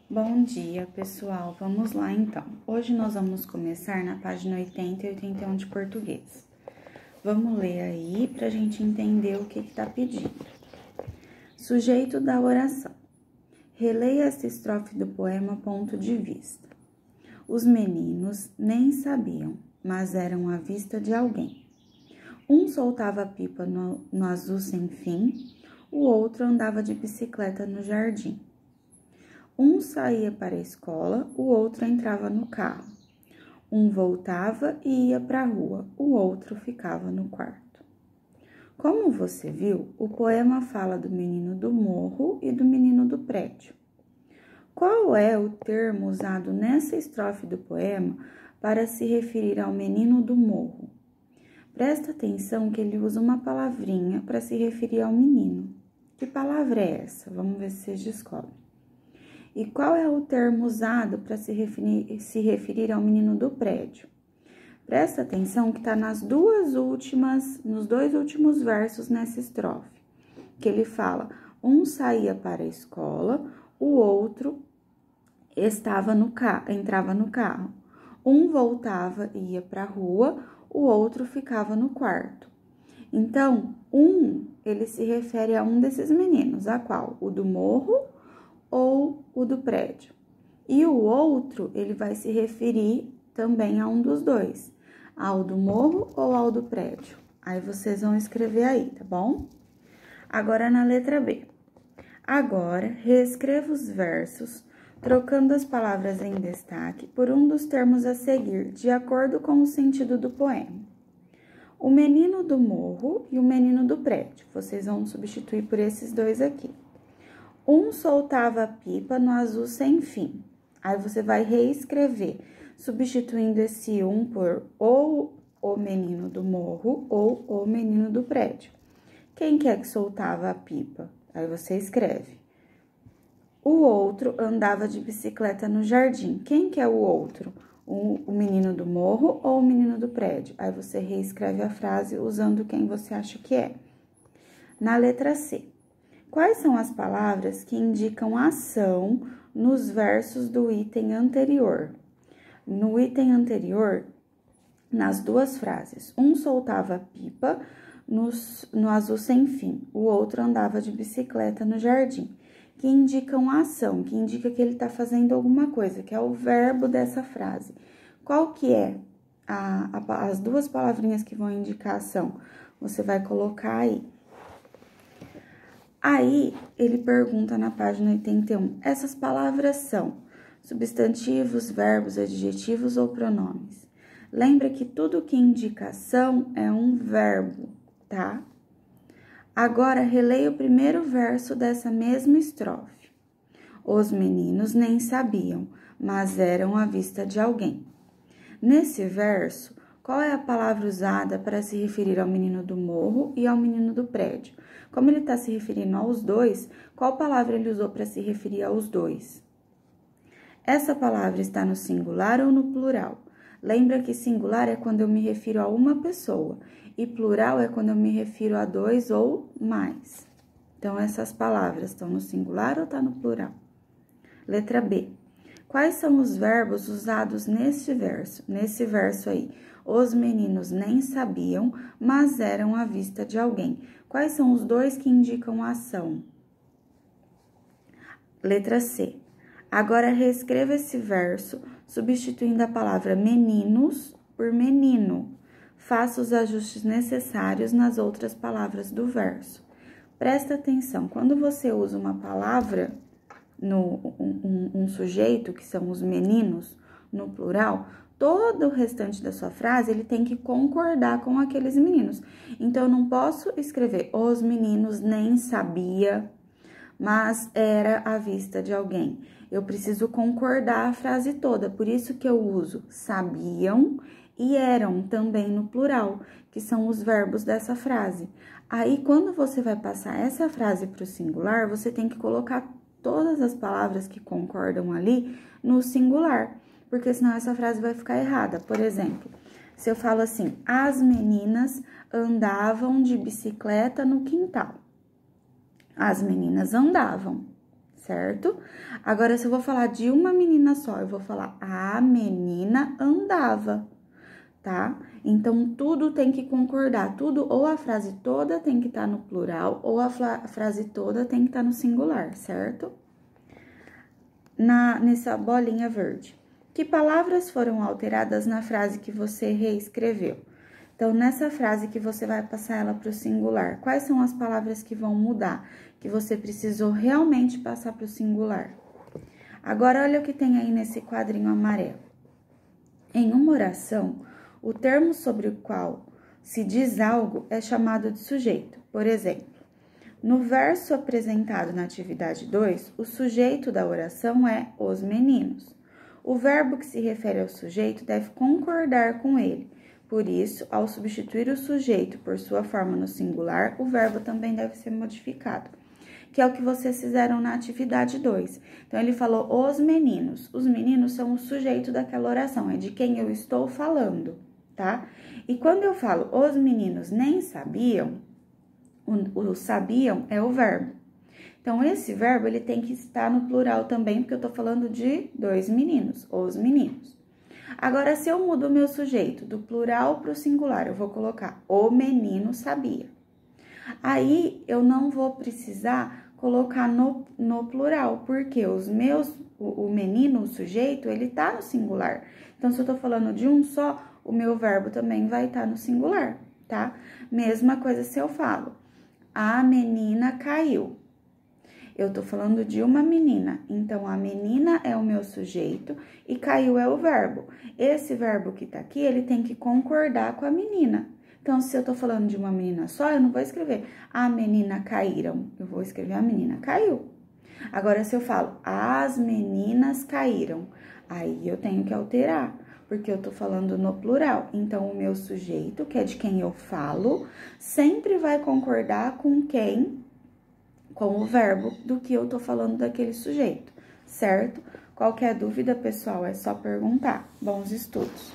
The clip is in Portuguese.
Bom dia, pessoal. Vamos lá, então. Hoje nós vamos começar na página 80 e 81 de português. Vamos ler aí para a gente entender o que está pedindo. Sujeito da oração. Releia esta estrofe do poema Ponto de Vista. Os meninos nem sabiam, mas eram à vista de alguém. Um soltava a pipa no azul sem fim, o outro andava de bicicleta no jardim. Um saía para a escola, o outro entrava no carro. Um voltava e ia para a rua, o outro ficava no quarto. Como você viu, o poema fala do menino do morro e do menino do prédio. Qual é o termo usado nessa estrofe do poema para se referir ao menino do morro? Presta atenção que ele usa uma palavrinha para se referir ao menino. Que palavra é essa? Vamos ver se vocês descobrem. E qual é o termo usado para se referir ao menino do prédio? Presta atenção que está nos dois últimos versos nessa estrofe, que ele fala, um saía para a escola, o outro entrava no carro. Um voltava e ia para a rua, o outro ficava no quarto. Então, ele se refere a um desses meninos, a qual? O do morro ou o do prédio. E o outro, ele vai se referir também a um dos dois, ao do morro ou ao do prédio. Aí vocês vão escrever aí, tá bom? Agora na letra B. Agora, reescreva os versos, trocando as palavras em destaque por um dos termos a seguir, de acordo com o sentido do poema. O menino do morro e o menino do prédio. Vocês vão substituir por esses dois aqui. Um soltava a pipa no azul sem fim. Aí você vai reescrever, substituindo esse um por ou o menino do morro ou o menino do prédio. Quem que é que soltava a pipa? Aí você escreve. O outro andava de bicicleta no jardim. Quem que é o outro? O menino do morro ou o menino do prédio? Aí você reescreve a frase usando quem você acha que é. Na letra C. Quais são as palavras que indicam ação nos versos do item anterior? No item anterior, nas duas frases, um soltava a pipa no azul sem fim, o outro andava de bicicleta no jardim, que indicam ação, que indica que ele está fazendo alguma coisa, que é o verbo dessa frase. Qual que é as duas palavrinhas que vão indicar ação? Você vai colocar aí. Aí, ele pergunta na página 81, essas palavras são substantivos, verbos, adjetivos ou pronomes? Lembra que tudo que indica ação é um verbo, tá? Agora, releia o primeiro verso dessa mesma estrofe. Os meninos nem sabiam, mas eram à vista de alguém. Nesse verso, qual é a palavra usada para se referir ao menino do morro e ao menino do prédio? Como ele está se referindo aos dois, qual palavra ele usou para se referir aos dois? Essa palavra está no singular ou no plural? Lembra que singular é quando eu me refiro a uma pessoa e plural é quando eu me refiro a dois ou mais. Então, essas palavras estão no singular ou está no plural? Letra B. Quais são os verbos usados nesse verso aí? Os meninos nem sabiam, mas eram à vista de alguém. Quais são os dois que indicam a ação? Letra C. Agora, reescreva esse verso, substituindo a palavra meninos por menino. Faça os ajustes necessários nas outras palavras do verso. Presta atenção, quando você usa uma palavra, um sujeito, que são os meninos, no plural, todo o restante da sua frase, ele tem que concordar com aqueles meninos. Então, eu não posso escrever, os meninos nem sabia, mas era à vista de alguém. Eu preciso concordar a frase toda, por isso que eu uso sabiam e eram também no plural, que são os verbos dessa frase. Aí, quando você vai passar essa frase para o singular, você tem que colocar todas as palavras que concordam ali no singular, porque senão essa frase vai ficar errada. Por exemplo, se eu falo assim, as meninas andavam de bicicleta no quintal. As meninas andavam, certo? Agora, se eu vou falar de uma menina só, eu vou falar a menina andava, tá? Então, tudo tem que concordar, tudo, ou a frase toda tem que estar no plural, ou a frase toda tem que estar no singular, certo? Nessa bolinha verde. Que palavras foram alteradas na frase que você reescreveu? Então, nessa frase que você vai passar ela para o singular, quais são as palavras que vão mudar, que você precisou realmente passar para o singular? Agora, olha o que tem aí nesse quadrinho amarelo. Em uma oração, o termo sobre o qual se diz algo é chamado de sujeito. Por exemplo, no verso apresentado na atividade 2, o sujeito da oração é os meninos. O verbo que se refere ao sujeito deve concordar com ele. Por isso, ao substituir o sujeito por sua forma no singular, o verbo também deve ser modificado, que é o que vocês fizeram na atividade 2. Então, ele falou os meninos. Os meninos são o sujeito daquela oração, é de quem eu estou falando, tá? E quando eu falo os meninos nem sabiam, o sabiam é o verbo. Então, esse verbo, ele tem que estar no plural também, porque eu tô falando de 2 meninos, os meninos. Agora, se eu mudo o meu sujeito do plural para o singular, eu vou colocar o menino sabia. Aí, eu não vou precisar colocar no plural, porque o menino, o sujeito, ele tá no singular. Então, se eu tô falando de um só, o meu verbo também vai estar no singular, tá? Mesma coisa se eu falo, a menina caiu. Eu tô falando de uma menina, então a menina é o meu sujeito e caiu é o verbo. Esse verbo que tá aqui, ele tem que concordar com a menina. Então, se eu tô falando de uma menina só, eu não vou escrever a menina caíram, eu vou escrever a menina caiu. Agora, se eu falo as meninas caíram, aí eu tenho que alterar, porque eu tô falando no plural. Então, o meu sujeito, que é de quem eu falo, sempre vai concordar com o verbo do que eu tô falando daquele sujeito, certo? Qualquer dúvida, pessoal, é só perguntar. Bons estudos!